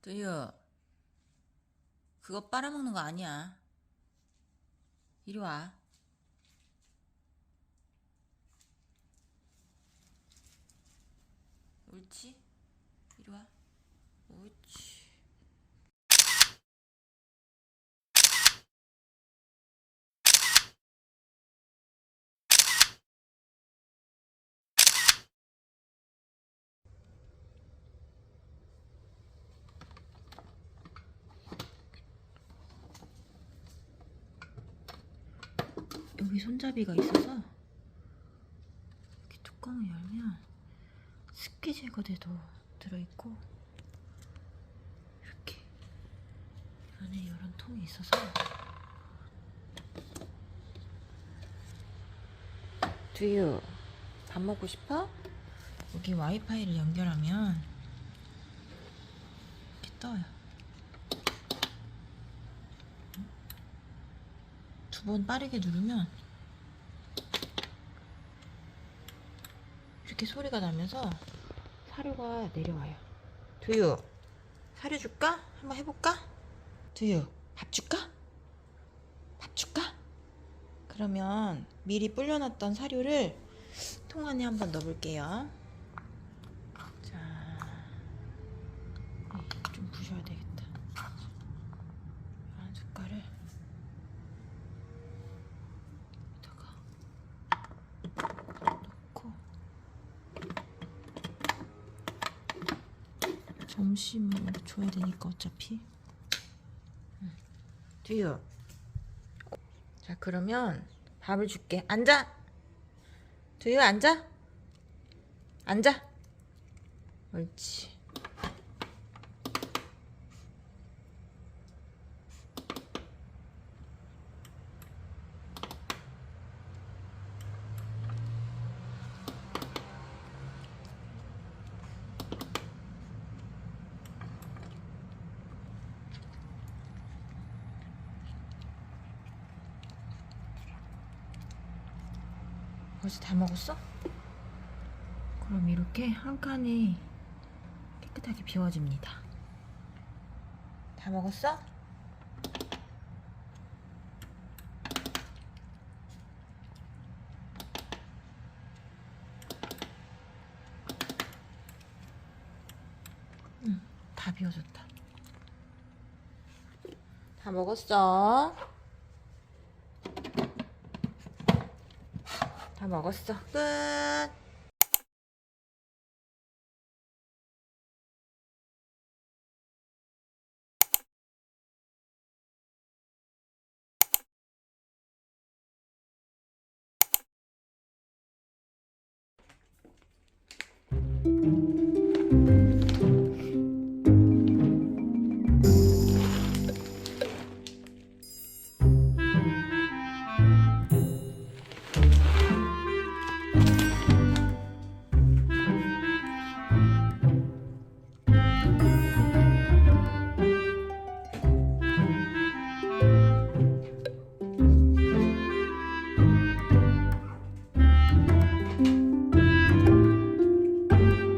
두유, 그거 빨아먹는 거 아니야. 이리 와. 옳지? 이리 와. 옳지. 여기 손잡이가 있어서 이렇게 뚜껑을 열면 습기 제거제도 들어있고, 이렇게 안에 이런 통이 있어서 두유, 밥 먹고 싶어? 여기 와이파이를 연결하면 이렇게 떠요. 두 번 빠르게 누르면 이렇게 소리가 나면서 사료가 내려와요. 두유, 사료 줄까? 한번 해볼까? 두유, 밥 줄까? 밥 줄까? 그러면 미리 불려놨던 사료를 통 안에 한번 넣어볼게요. 자, 좀 부셔야 되겠다. 한 숟갈을 여기다가 넣고, 점심으로 줘야 되니까 어차피. 두유, 자, 그러면 밥을 줄게. 앉아. 두유, 앉아. 앉아. 옳지. 벌써 다 먹었어? 그럼 이렇게 한 칸이 깨끗하게 비워집니다. 다 먹었어? 응, 다 비워졌다. 다 먹었어? 다 먹었어. 끝.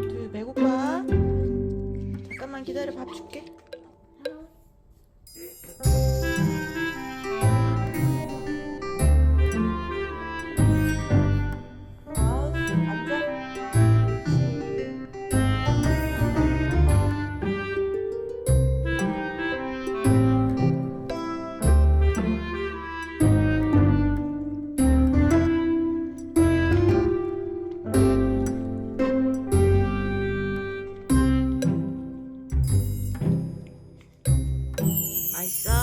둘, 배고파? 잠깐만 기다려, 밥 줄게. 앉아. 맛있어?